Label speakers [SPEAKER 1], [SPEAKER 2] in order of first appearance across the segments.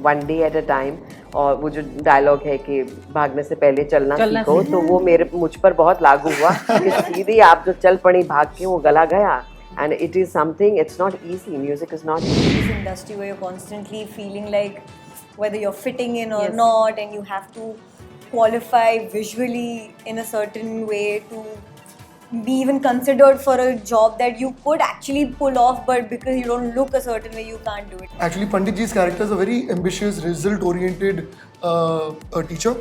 [SPEAKER 1] one day at a time. और वो जो डायलॉग है कि भागने से पहले चलना सीखो, तो वो मुझ पर बहुत लागू हुआ कि सीधी आप जो चल पड़ी भाग के, वो गला गया. And it is something, it's not easy. Music is not easy.
[SPEAKER 2] This industry where you're constantly feeling like whether you're fitting in or not, and you have to qualify visually in a certain way to be even considered for a job that you could actually pull off, but because you don't look a certain way, you can't do it.
[SPEAKER 3] Actually, Pandit ji's character is a very ambitious, result-oriented teacher.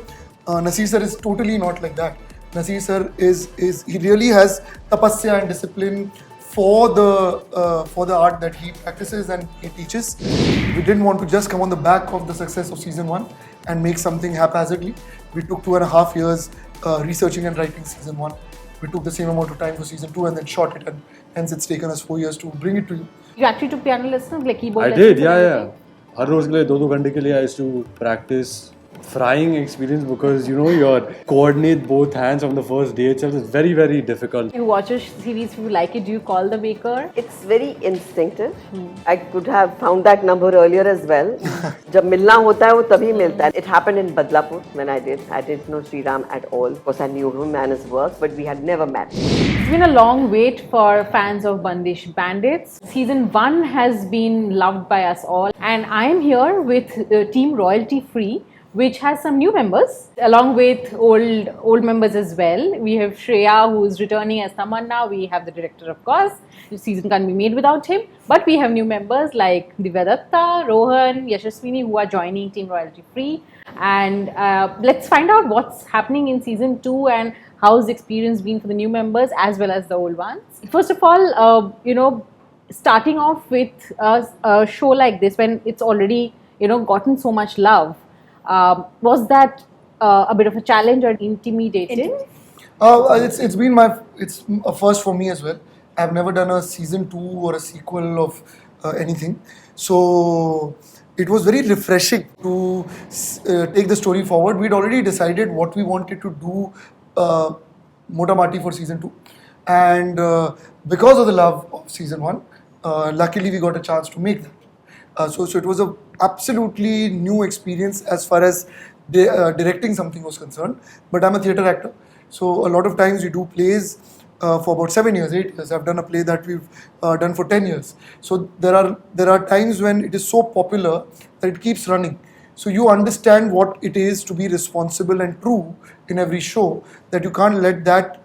[SPEAKER 3] Nasir sir is totally not like that. Nasir sir he really has tapasya and discipline for the art that he practices and he teaches. We didn't want to just come on the back of the success of season 1 and make something haphazardly. We took 2.5 years researching and writing season 1. We took the same amount of time for season 2 and then shot it, and hence it's taken us 4 years to bring it to you.
[SPEAKER 4] You actually took piano lessons, like keyboard
[SPEAKER 5] I
[SPEAKER 4] lessons?
[SPEAKER 5] did, yeah. हर रोज के लिए 2-2 घंटे के लिए I used to practice. Frying experience because you coordinate both hands on the first day itself is very, very difficult.
[SPEAKER 4] You watch a series, if you like it, do you call the maker?
[SPEAKER 1] It's very instinctive. I could have found that number earlier as well. जब मिलना होता है वो तभी मिलता है. It happened in Badlapur when I didn't know Sriram at all. Of course, I knew him and his work, but we had never met.
[SPEAKER 4] It's been a long wait for fans of Bandish Bandits. Season 1 has been loved by us all, and I am here with Team Royalty Free, which has some new members along with old members as well. We have Shreya, who is returning as Tamanna. We have the director, of course. The season can't be made without him. But we have new members like Divya Dutta, Rohan, Yashaswini, who are joining Team Royalty Free. And let's find out what's happening in season 2 and how's the experience been for the new members as well as the old ones. First of all, starting off with a show like this when it's already gotten so much love. Was that a bit of a challenge or intimidating?
[SPEAKER 3] It's been it's a first for me as well. I've never done a season 2 or a sequel of anything, so it was very refreshing to take the story forward. We'd already decided what we wanted to do, Motamati for season 2, and because of the love of season 1, luckily we got a chance to make that. So it was a absolutely new experience as far as directing something was concerned. But I'm a theatre actor, so a lot of times we do plays for about 7 years, 8 years. I've done a play that we've done for 10 years. So there are times when it is so popular that it keeps running. So you understand what it is to be responsible and true in every show, that you can't let that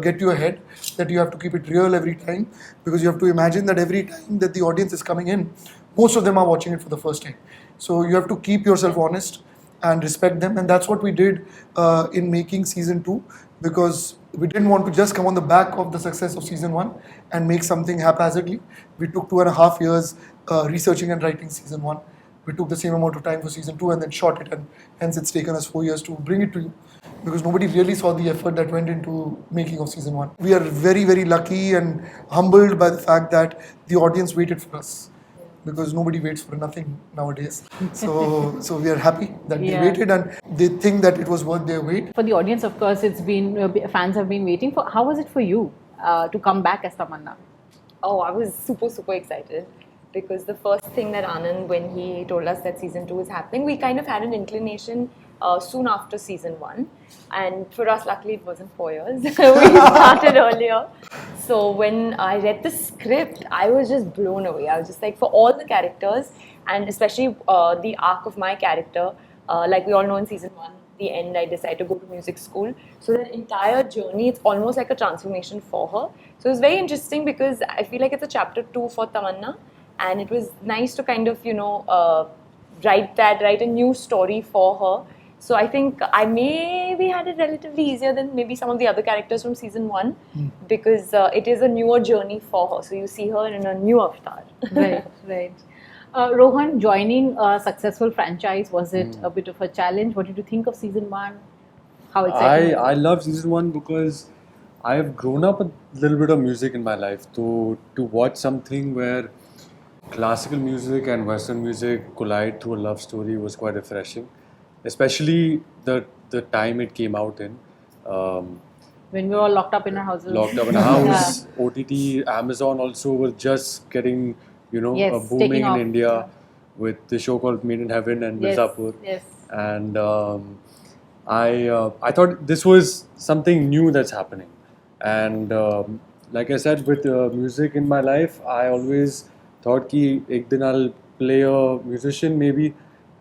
[SPEAKER 3] get you ahead, that you have to keep it real every time, because you have to imagine that every time that the audience is coming in, most of them are watching it for the first time. So you have to keep yourself honest and respect them, and that's what we did in making season 2, because we didn't want to just come on the back of the success of season 1 and make something haphazardly. We took 2.5 years researching and writing season 1. We took the same amount of time for season 2 and then shot it, and hence it's taken us 4 years to bring it to you, because nobody really saw the effort that went into making of season 1. We are very, very lucky and humbled by the fact that the audience waited for us, because nobody waits for nothing nowadays. So we are happy that they waited, and they think that it was worth their wait.
[SPEAKER 4] For the audience, of course, it's been fans have been waiting for. How was it for you to come back as Tamanna?
[SPEAKER 6] Oh, I was super, super excited, because the first thing that Anand, when he told us that season 2 is happening, we kind of had an inclination soon after season 1. And for us, luckily, it wasn't 4 years. We started earlier. So when I read the script, I was just blown away. I was just like, for all the characters, and especially the arc of my character, like we all know in season 1, the end, I decided to go to music school. So that entire journey, it's almost like a transformation for her. So it was very interesting, because I feel like it's a chapter 2 for Tamanna. And it was nice to kind of, write a new story for her. So I think I maybe had it relatively easier than maybe some of the other characters from season 1, because it is a newer journey for her. So you see her in a new avatar.
[SPEAKER 4] Right. Rohan, joining a successful franchise, was it a bit of a challenge? What did you think of season 1? How exciting?
[SPEAKER 5] I love season 1 because I have grown up a little bit of music in my life. To watch something where classical music and Western music collide through a love story was quite refreshing. Especially the time it came out in.
[SPEAKER 4] When we were all locked up in our houses.
[SPEAKER 5] Locked up in a house. OTT, Amazon also was just getting, booming in India. with the show called Made in Heaven and
[SPEAKER 4] Yes,
[SPEAKER 5] Mirzapur.
[SPEAKER 4] yes.
[SPEAKER 5] And I thought this was something new that's happening. And like I said, with music in my life, I always thought कि एक दिन I'll play a musician maybe,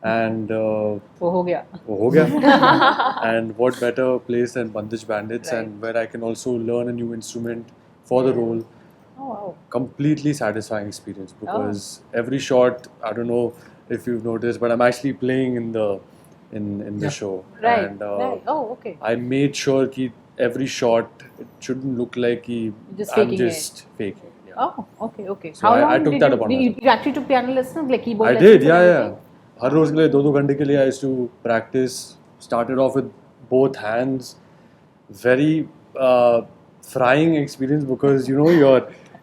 [SPEAKER 5] and
[SPEAKER 4] वो हो गया.
[SPEAKER 5] वो हो गया. And what better place than Bandish Bandits,
[SPEAKER 4] Right.
[SPEAKER 5] and where I can also learn a new instrument for the role.
[SPEAKER 4] Oh wow.
[SPEAKER 5] Completely satisfying experience, because every shot, I don't know if you've noticed, but I'm actually playing in the
[SPEAKER 3] Yeah.
[SPEAKER 5] show.
[SPEAKER 4] Right.
[SPEAKER 5] And
[SPEAKER 4] Right. Oh, okay.
[SPEAKER 5] I made sure that every shot, it shouldn't look like
[SPEAKER 4] Just
[SPEAKER 5] I'm
[SPEAKER 4] faking
[SPEAKER 5] just faking. Yeah.
[SPEAKER 4] Oh, okay, okay.
[SPEAKER 5] So I took
[SPEAKER 4] did
[SPEAKER 5] that
[SPEAKER 4] you,
[SPEAKER 5] upon
[SPEAKER 4] did
[SPEAKER 5] myself.
[SPEAKER 4] you actually took piano lessons, like keyboard
[SPEAKER 5] I
[SPEAKER 4] lessons?
[SPEAKER 5] did,
[SPEAKER 4] and
[SPEAKER 5] yeah, yeah.
[SPEAKER 4] everything?
[SPEAKER 5] हर रोज के लिए 2-2 घंटे के लिए I used to practice. Started off with both hands. Very frying experience, because you know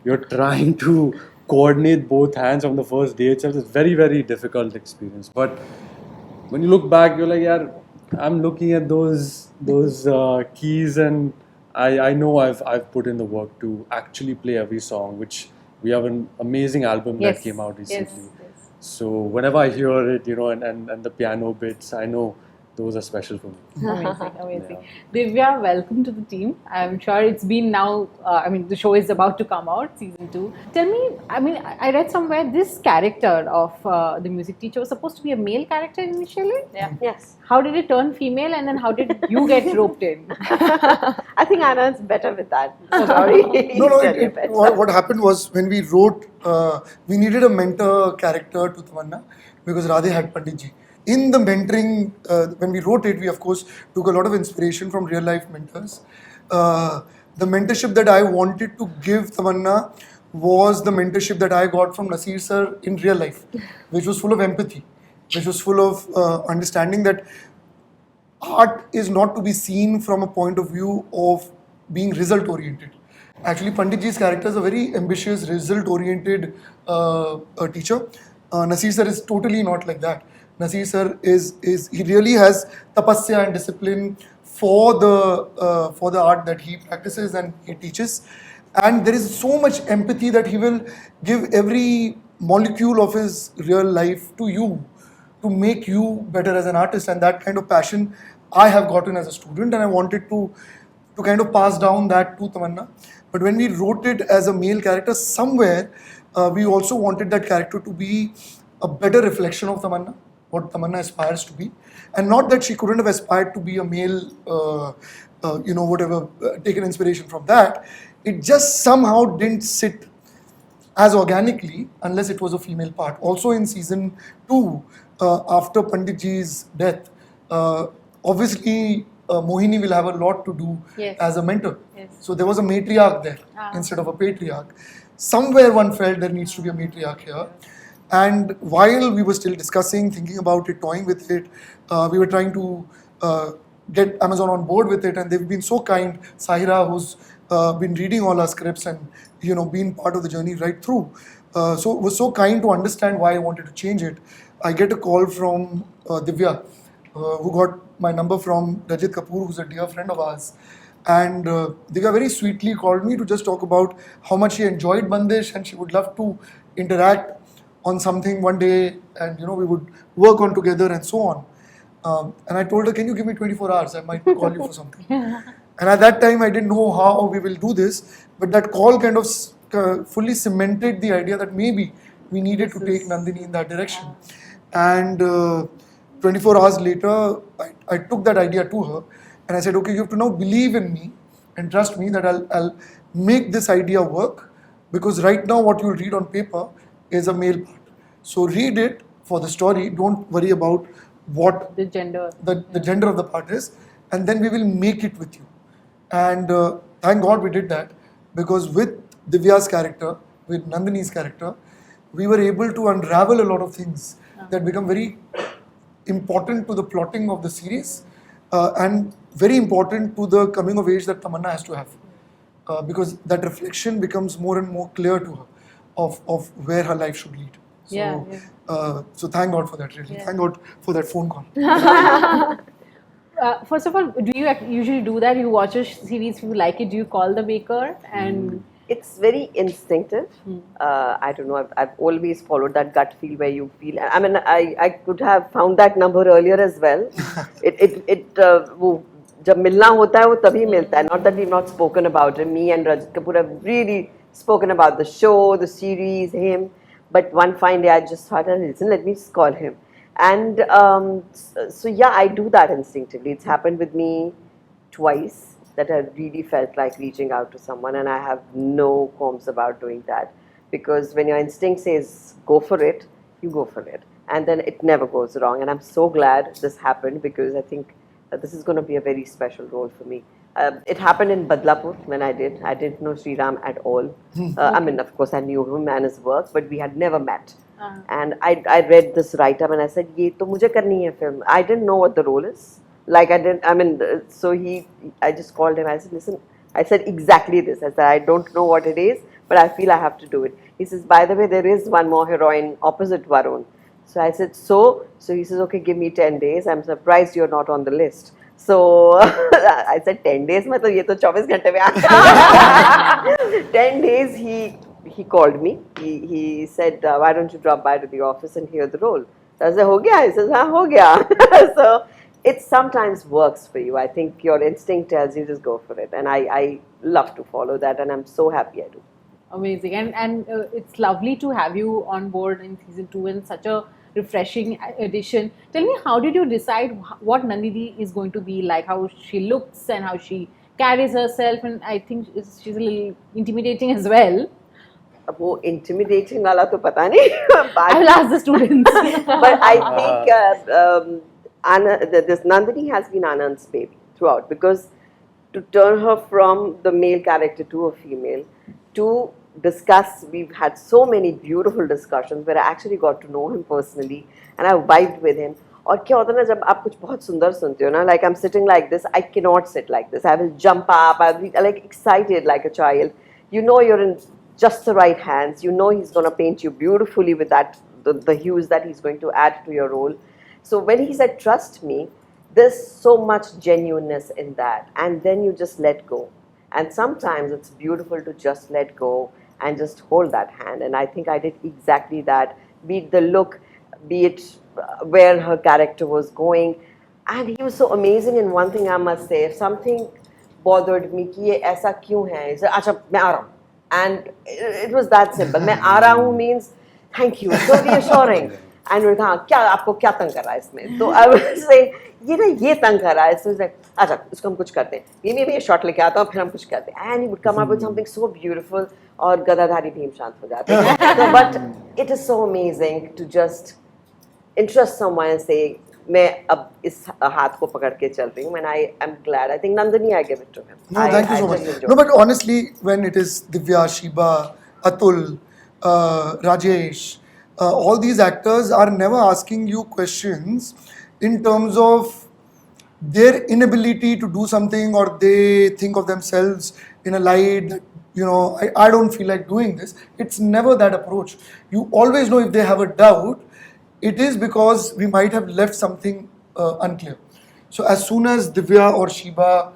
[SPEAKER 5] you're trying to coordinate both hands from the first day itself. It's very, very difficult experience. But when you look back, you're like, yeah, I'm looking at those keys, and I know I've put in the work to actually play every song, which we have an amazing album
[SPEAKER 4] Yes.
[SPEAKER 5] that came out recently.
[SPEAKER 4] Yes.
[SPEAKER 5] So whenever I hear it, you know, and the piano bits, I know those are special for me.
[SPEAKER 4] Amazing, amazing. Divya, welcome to the team. I'm sure it's been now, I mean, the show is about to come out, season 2. Tell me, I mean, I read somewhere this character of the music teacher was supposed to be a male character initially.
[SPEAKER 6] Yeah.
[SPEAKER 1] Yes.
[SPEAKER 4] How did it turn female, and then how did you get roped in?
[SPEAKER 1] I think Anand's better with that story.
[SPEAKER 3] No,
[SPEAKER 1] He'll tell you better.
[SPEAKER 3] what happened was, when we wrote, we needed a mentor character to Tamanna, because Radhe had Panditji. In the mentoring, when we wrote it, we of course took a lot of inspiration from real life mentors. The mentorship that I wanted to give Tamanna was the mentorship that I got from Nasir sir in real life, which was full of empathy, which was full of understanding that art is not to be seen from a point of view of being result oriented. Actually, Panditji's character is a very ambitious, result oriented teacher. Nasir sir is totally not like that. Nasir sir is he really has tapasya and discipline for the art that he practices and he teaches, and there is so much empathy that he will give every molecule of his real life to you, to make you better as an artist. And that kind of passion I have gotten as a student, and I wanted to kind of pass down that to Tamanna. But when we wrote it as a male character, somewhere we also wanted that character to be a better reflection of Tamanna, what Tamanna aspires to be, and not that she couldn't have aspired to be a male, taken inspiration from that. It just somehow didn't sit as organically unless it was a female part. Also in season 2, after Panditji's death, obviously Mohini will have a lot to do
[SPEAKER 4] Yes.
[SPEAKER 3] as a mentor.
[SPEAKER 4] Yes.
[SPEAKER 3] So there was a matriarch there instead of a patriarch. Somewhere one felt there needs to be a matriarch here. And while we were still discussing, thinking about it, toying with it, we were trying to get Amazon on board with it, and they've been so kind. Sahira, who's been reading all our scripts and been part of the journey right through, so was so kind to understand why I wanted to change it. I get a call from Divya, who got my number from Rajit Kapoor, who's a dear friend of ours. And Divya very sweetly called me to just talk about how much she enjoyed Bandish and she would love to interact on something one day, and we would work on together and so on. And I told her, can you give me 24 hours? I might call you for something. And at that time, I didn't know how we will do this, but that call kind of fully cemented the idea that maybe we needed to take Nandini in that direction. And 24 hours later, I took that idea to her and I said, okay, you have to now believe in me and trust me that I'll make this idea work, because right now what you'll read on paper is a male part. So read it for the story, don't worry about what
[SPEAKER 4] The gender.
[SPEAKER 3] the gender of the part is, and then we will make it with you. And thank God we did that, because with Divya's character, with Nandini's character, we were able to unravel a lot of things that become very important to the plotting of the series, and very important to the coming of age that Tamanna has to have, because that reflection becomes more and more clear to her of where her life should lead. So, so thank God for that, really. Thank God for that phone call.
[SPEAKER 4] First of all, do you usually do that? You watch a series, if you like it, do you call the maker? And
[SPEAKER 1] It's very instinctive. I don't know. I've always followed that gut feel where you feel. I mean, I could have found that number earlier as well. वो जब मिलना होता है वो तभी मिलता है. Not that we've not spoken about it. Me and Rajat Kapoor have really spoken about the show, the series, him. But one fine day I just thought, listen, let me just call him. And so yeah, I do that instinctively. It's happened with me twice that I really felt like reaching out to someone, and I have no qualms about doing that, because when your instinct says go for it, you go for it, and then it never goes wrong. And I'm so glad this happened, because I think that this is going to be a very special role for me. It happened in Badlapur when I didn't know Sri Ram at all. I mean, of course I knew him and his work, but we had never met. And I read this write-up and I said, ये तो मुझे करनी है film. I didn't know what the role is. Like so I just called him. I said, listen, I said exactly this. I said, I don't know what it is, but I feel I have to do it. He says, by the way, there is one more heroine opposite Varun. So I said, so he says, okay, give me 10 days. I'm surprised you're not on the list. So I said 10 days, मतलब ये तो 24 घंटे में आ 10 days he called me. He said, why don't you drop by to the office and hear the role? So I said, हो गया? He says, हाँ हो गया. So it sometimes works for you. I think your instinct tells you just go for it, and I love to follow that, and I'm so happy I do.
[SPEAKER 4] Amazing, and it's lovely to have you on board in season 2 in such a refreshing addition. Tell me, how did you decide what Nandini is going to be like, how she looks and how she carries herself, and I think she's a little intimidating as well.
[SPEAKER 1] अब वो intimidating वाला तो पता नहीं.
[SPEAKER 4] I will ask the students.
[SPEAKER 1] But I think this Nandini has been Anand's baby throughout, because to turn her from the male character to a female, to discuss, we've had so many beautiful discussions where I actually got to know him personally and I vibed with him. और क्या होता है ना, जब आप कुछ बहुत सुंदर सुनते हो ना, like I'm sitting like this, I cannot sit like this. I will jump up, I'll be like excited like a child. You know you're in just the right hands. You know he's going to paint you beautifully with that the hues that he's going to add to your role. So when he said trust me, there's so much genuineness in that, and then you just let go. And sometimes it's beautiful to just let go and just hold that hand. And I think I did exactly that. Be it the look, be it where her character was going. And he was so amazing in one thing, I must say. If something bothered me, कि ये ऐसा क्यों है? He said, अच्छा मैं आ रहा हूँ. And it was that simple. मैं आ रहा हूँ means thank you, so reassuring. And उन्होंने कहा क्या आपको क्या तंग कर रहा है इसमें? तो I was saying ये ना ये तंग कर रहा है. So he's like, अच्छा इसको हम कुछ करते हैं. ये शॉट लेके आता हूँ फिर हम कुछ करते हैं. And he would come up with something so beautiful. और गदाधारी भीम शांत हो जाते हैं. So, but it is so amazing to just interest someone and say मैं अब इस हाथ को पकड़ के चल रही हूँ. And I am glad. I think Nandini, I give it to him.
[SPEAKER 3] No, thank you so much. No, but honestly, when it is Divya, Shiba, Atul, Rajesh, all these actors are never asking you questions in terms of their inability to do something, or they think of themselves in a light that, you know, I don't feel like doing this. It's never that approach. You always know if they have a doubt, it is because we might have left something unclear. So as soon as Divya or Shiba,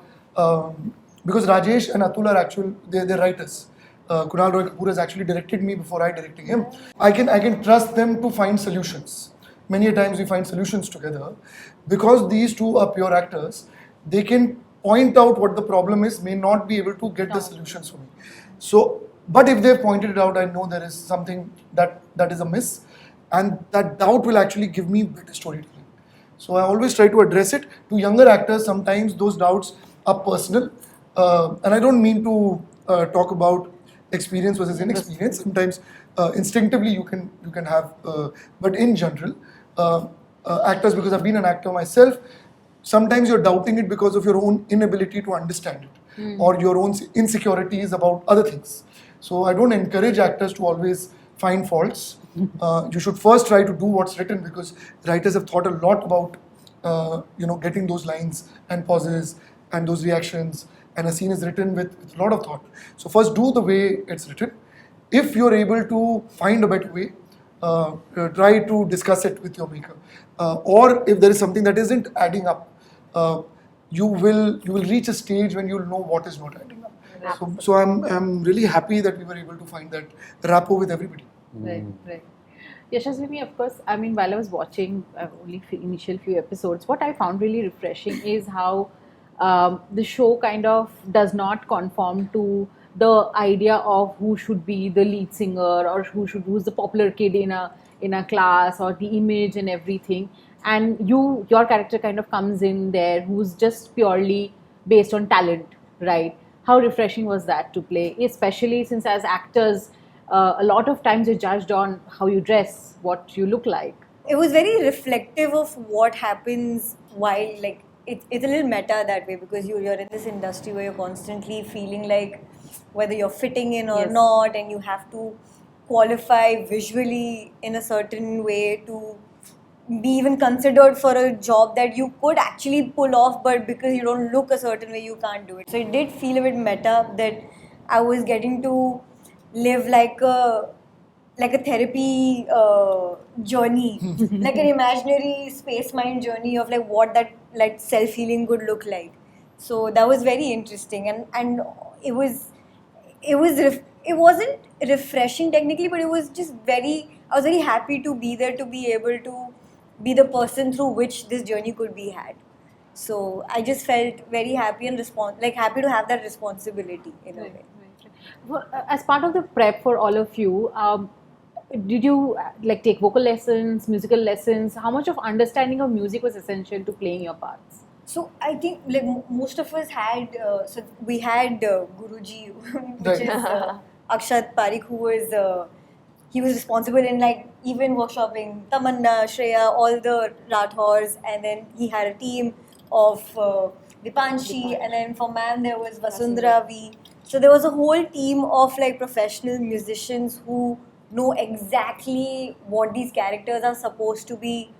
[SPEAKER 3] because Rajesh and Atul are actual, they're writers. Kunal Roy Kapoor has actually directed me before I directed him. I can trust them to find solutions. Many a times we find solutions together. Because these two are pure actors, they can point out what the problem is, may not be able to get the solutions for me. So, but if they've pointed it out, I know there is something that is amiss, and that doubt will actually give me better storytelling. So I always try to address it. To younger actors, sometimes those doubts are personal, and I don't mean to talk about experience versus inexperience. Sometimes instinctively you can have, but in general, actors, because I've been an actor myself, sometimes you're doubting it because of your own inability to understand it, or your own insecurities about other things. So I don't encourage actors to always find faults. You should first try to do what's written, because writers have thought a lot about getting those lines and pauses and those reactions, and a scene is written with a lot of thought. So first do the way it's written. If you're able to find a better way, try to discuss it with your maker. Or if there is something that isn't adding up, you will reach a stage when you'll know what is not adding up. So I'm really happy that we were able to find that rapport with everybody.
[SPEAKER 4] Right, right. Yashaswini, of course, I mean, while I was watching only initial few episodes, what I found really refreshing is how the show kind of does not conform to the idea of who should be the lead singer or who's the popular kid in a class or the image and everything. And your character kind of comes in there who's just purely based on talent, right? How refreshing was that to play, especially since as actors, a lot of times you're judged on how you dress, what you look like.
[SPEAKER 2] It was very reflective of what happens while, like, it's a little meta that way, because you're in this industry where you're constantly feeling like whether you're fitting in or
[SPEAKER 4] Yes.
[SPEAKER 2] not, and you have to qualify visually in a certain way to be even considered for a job that you could actually pull off, but because you don't look a certain way, you can't do it. So it did feel a bit meta that I was getting to live like a therapy journey, like an imaginary space mind journey of like what that like self healing would look like. So that was very interesting, and it wasn't refreshing technically, but it was just I was very happy to be there, to be able to be the person through which this journey could be had. So I just felt very happy and happy to have that responsibility in a way.
[SPEAKER 4] Well, as part of the prep for all of you, did you like take vocal lessons, musical lessons? How much of understanding of music was essential to playing your parts?
[SPEAKER 2] So I think like most of us had, so we had Guruji, which is Akshat Parikh, who was he was responsible in like even workshopping Tamanna, Shreya, all the Rathors, and then he had a team of Dipanshi, and then for man there was Vasundhara V. So there was a whole team of like professional musicians who know exactly what these characters are supposed to be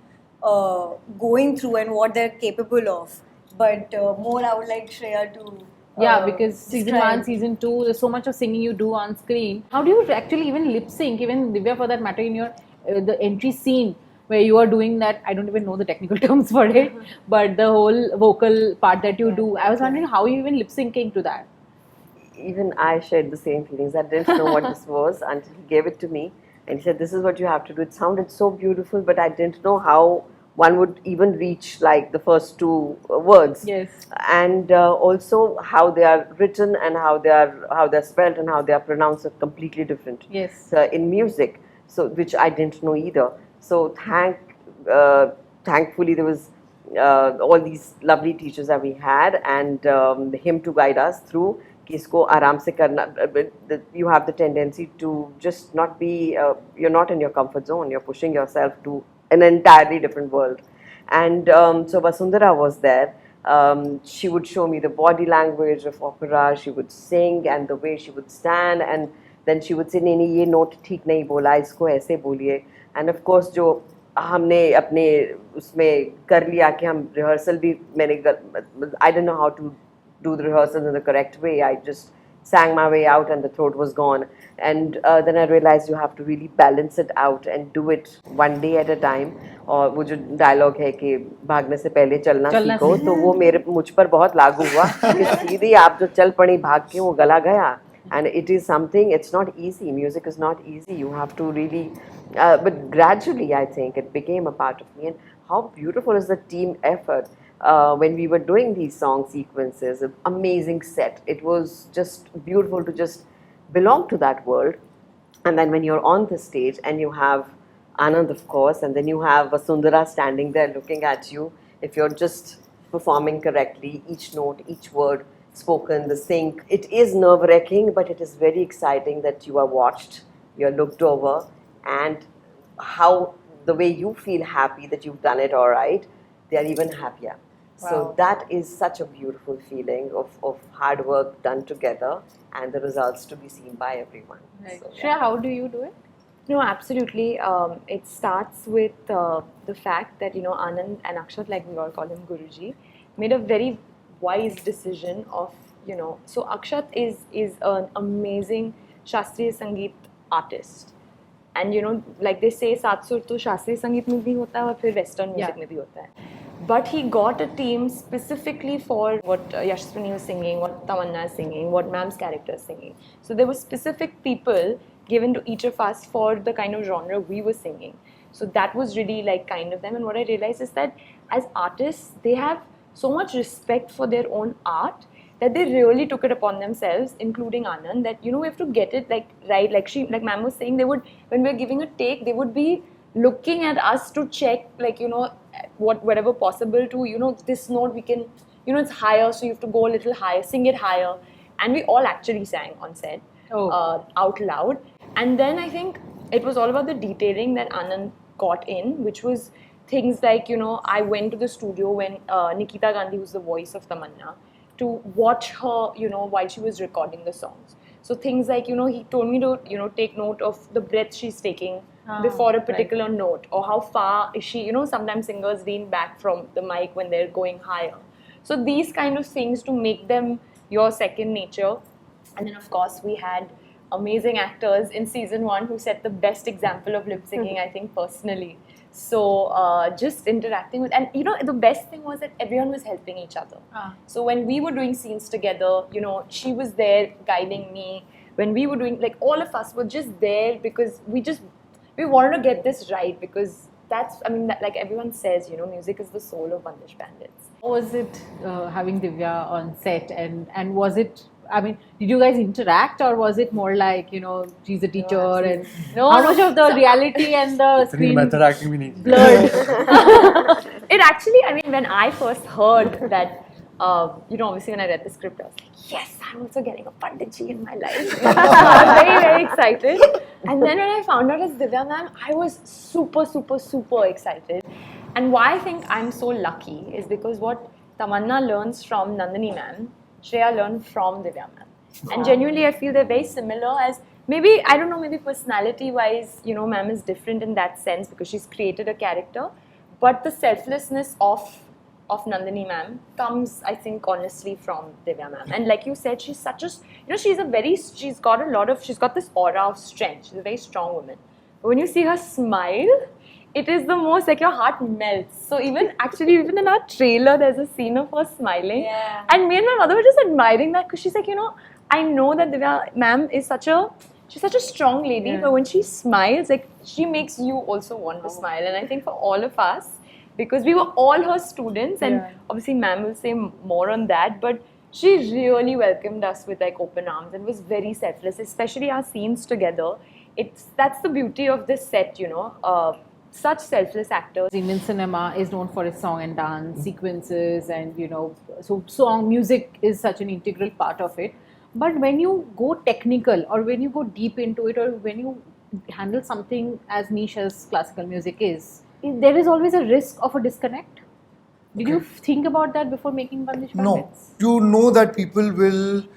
[SPEAKER 2] going through and what they're capable of. But more I would like Shreya to
[SPEAKER 4] Because season
[SPEAKER 2] describe.
[SPEAKER 4] 1, season 2, there's so much of singing you do on screen. How do you actually even lip sync, even Divya for that matter, in your the entry scene where you are doing that? I don't even know the technical terms for it, but the whole vocal part that you do, I was wondering how you even lip syncing to that.
[SPEAKER 1] Even I shared the same feelings. I didn't know what this was until he gave it to me, and he said, "This is what you have to do." It sounded so beautiful, but I didn't know how one would even reach like the first two words.
[SPEAKER 4] Yes.
[SPEAKER 1] And also how they are written and how they're spelled and how they are pronounced are completely different.
[SPEAKER 4] Yes.
[SPEAKER 1] In music, so which I didn't know either. So thankfully there was all these lovely teachers that we had, and him to guide us through. कि इसको आराम से करना, you have the tendency to just not be, you're not in your comfort zone, you're pushing yourself to an entirely different world. And so Vasundhara was there. She would show me the body language of opera, she would sing and the way she would stand, and then she would say, नहीं नहीं ये note ठीक नहीं बोला, इसको ऐसे बोलिए. And of course जो हमने अपने उसमें कर लिया कि हम rehearsal भी I didn't know how to do the rehearsals in the correct way. I just sang my way out and the throat was gone. And then I realized you have to really balance it out and do it one day at a time. और वो जो dialogue है कि भागने से पहले चलना सीखो, तो वो मुझ पर बहुत लागू हुआ कि सीधी आप जो चल पड़ी भाग के वो गला गया. And it is something, it's not easy. Music is not easy. You have to really, but gradually I think it became a part of me. And how beautiful is the team effort. When we were doing these song sequences, an amazing set. It was just beautiful to just belong to that world. And then when you're on the stage and you have Anand, of course, and then you have Vasundhara standing there looking at you, if you're just performing correctly, each note, each word spoken, the sync, it is nerve-wracking, but it is very exciting that you are watched, you're looked over, and how the way you feel happy that you've done it all right, they are even happier.
[SPEAKER 2] Wow.
[SPEAKER 1] So that is such a beautiful feeling of hard work done together and the results to be seen by everyone.
[SPEAKER 4] Right.
[SPEAKER 1] So,
[SPEAKER 4] Shreya, how do you do it?
[SPEAKER 6] No, absolutely. It starts with the fact that, Anand and Akshat, like we all call him Guruji, made a very wise decision of, so Akshat is an amazing Shastriya Sangeet artist. And, like they say, सात सुर तो शास्त्रीय संगीत में भी होता है और फिर western music में भी होता है. But he got a team specifically for what Yashaswini was singing, what Tamanna is singing, what Ma'am's character is singing. So there were specific people given to each of us for the kind of genre we were singing. So that was really like kind of them. And what I realized is that as artists, they have so much respect for their own art that they really took it upon themselves, including Anand, that we have to get it like right. Like Ma'am was saying, they would, when we're giving a take, they would be looking at us to check whatever possible to this note we can it's higher, so you have to go a little higher, sing it higher. And we all actually sang on set out loud. And then I think it was all about the detailing that Anand got in, which was things like I went to the studio when Nikita Gandhi, who's the voice of Tamanna, to watch her while she was recording the songs. So things like he told me to take note of the breath she's taking before a particular note, or how far is she. Sometimes singers lean back from the mic when they're going higher. So these kind of things to make them your second nature. And then of course we had amazing actors in season 1 who set the best example of lip syncing, I think personally. So just interacting with, and the best thing was that everyone was helping each other. So when we were doing scenes together, she was there guiding me. When we were doing, like, all of us were just there because we wanted to get this right, because like everyone says, music is the soul of Bandish Bandits.
[SPEAKER 4] How was it having Divya on set, and was it, did you guys interact, or was it more like, she's a teacher and how much of the reality and the screen blurred?
[SPEAKER 6] It actually, when I first heard that, obviously when I read the script, I was like, yes, I'm also getting a Panditji in my life. So I was very, very excited. And then when I found out it's Divya ma'am, I was super, super, super excited. And why I think I'm so lucky is because what Tamanna learns from Nandini ma'am, Shreya learned from Divya ma'am. And genuinely, I feel they're very similar, as maybe, I don't know, maybe personality-wise, ma'am is different in that sense because she's created a character. But the selflessness of Nandini ma'am comes, I think, honestly from Divya ma'am. And like you said, she's such a, she's got this aura of strength. She's a very strong woman. But when you see her smile, it is the most, like, your heart melts. So even in our trailer, there's a scene of her smiling. Yeah. And me and my mother were just admiring that, because she's like, I know that Divya ma'am is she's such a strong lady, but when she smiles, like, she makes you also want to smile. And I think for all of us, because we were all her students, and obviously ma'am will say more on that, but she really welcomed us with, like, open arms and was very selfless, especially our scenes together. That's the beauty of this set, such selfless actors.
[SPEAKER 4] Indian cinema is known for its song and dance sequences, and so song music is such an integral part of it. But when you go technical, or when you go deep into it, or when you handle something as niche as classical music is, there is always a risk of a disconnect. Did you think about that before making Bandish Bandits?
[SPEAKER 3] No, you know that people will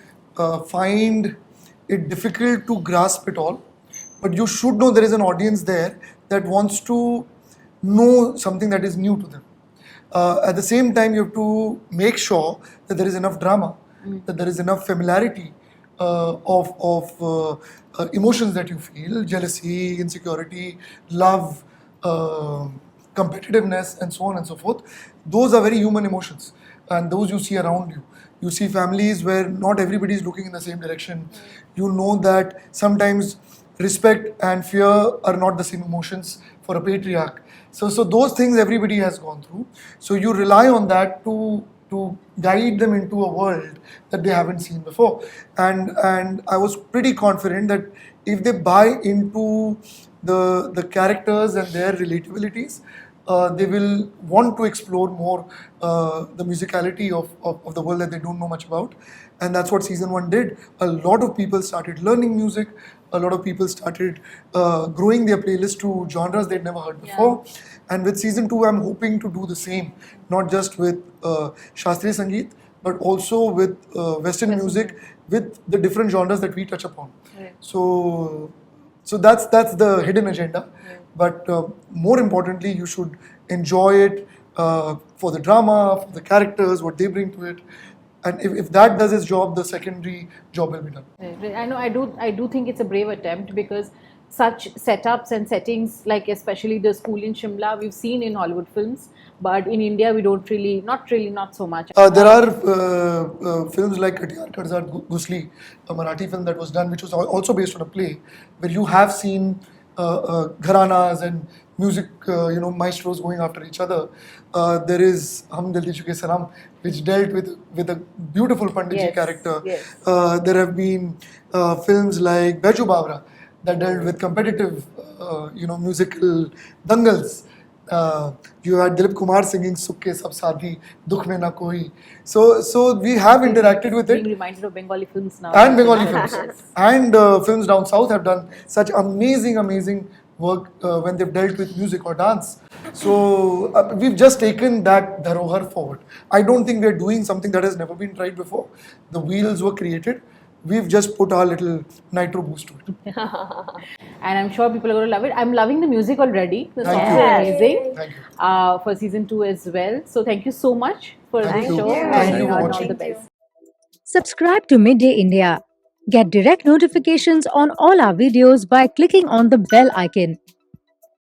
[SPEAKER 3] find it difficult to grasp it all, but you should know there is an audience there that wants to know something that is new to them. At the same time, you have to make sure that there is enough drama, that there is enough familiarity of emotions that you feel: jealousy, insecurity, love, competitiveness, and so on and so forth. Those are very human emotions, and those you see around you. You see families where not everybody is looking in the same direction. You know that sometimes respect and fear are not the same emotions for a patriarch. So those things everybody has gone through. So you rely on that to guide them into a world that they haven't seen before. And I was pretty confident that if they buy into the characters and their relatabilities, they will want to explore more the musicality of the world that they don't know much about. And that's what season 1 did. A lot of people started learning music. A lot of people started growing their playlist to genres they'd never heard before. And with season 2, I'm hoping to do the same, not just with Shastriya Sangeet, but also with Western music, with the different genres that we touch upon. So that's the hidden agenda. But more importantly, you should enjoy it for the drama, for the characters, what they bring to it. And if that does its job, the secondary job will be done.
[SPEAKER 4] I know. I do think it's a brave attempt, because such setups and settings, like especially the school in Shimla, we've seen in Hollywood films. but in India we don't really, not so much.
[SPEAKER 3] There are films like Katiyar Karzat Gusli, a Marathi film that was done, which was also based on a play, where you have seen gharanas and music, maestros going after each other. There is Hum Dil De Chuke Sanam, which dealt with a beautiful Panditji
[SPEAKER 1] Yes,
[SPEAKER 3] character.
[SPEAKER 1] yes.
[SPEAKER 3] There have been films like Baiju Bawra that dealt with competitive, musical dangals. You had Dilip Kumar singing Sukke Sab Sadhi, Dukh Mein Na Koi. So we have interacted with
[SPEAKER 4] Being
[SPEAKER 3] it.
[SPEAKER 4] reminded of Bengali films now.
[SPEAKER 3] And Bengali films. And films down south have done such amazing work when they've dealt with music or dance. So we've just taken that dharohar forward. I don't think we're doing something that has never been tried before. The wheels were created. We've just put our little nitro boost to it.
[SPEAKER 4] And I'm sure people are going to love it. I'm loving the music already. The
[SPEAKER 3] Thank
[SPEAKER 4] songs
[SPEAKER 3] you.
[SPEAKER 4] are amazing.
[SPEAKER 3] Thank you.
[SPEAKER 4] For season 2 as well. So thank you so much for
[SPEAKER 3] Thank
[SPEAKER 4] the
[SPEAKER 3] you.
[SPEAKER 4] show.
[SPEAKER 3] Thank you for
[SPEAKER 4] and all
[SPEAKER 3] watching.
[SPEAKER 4] the best.
[SPEAKER 7] Subscribe to Midday India. Get direct notifications on all our videos by clicking on the bell icon.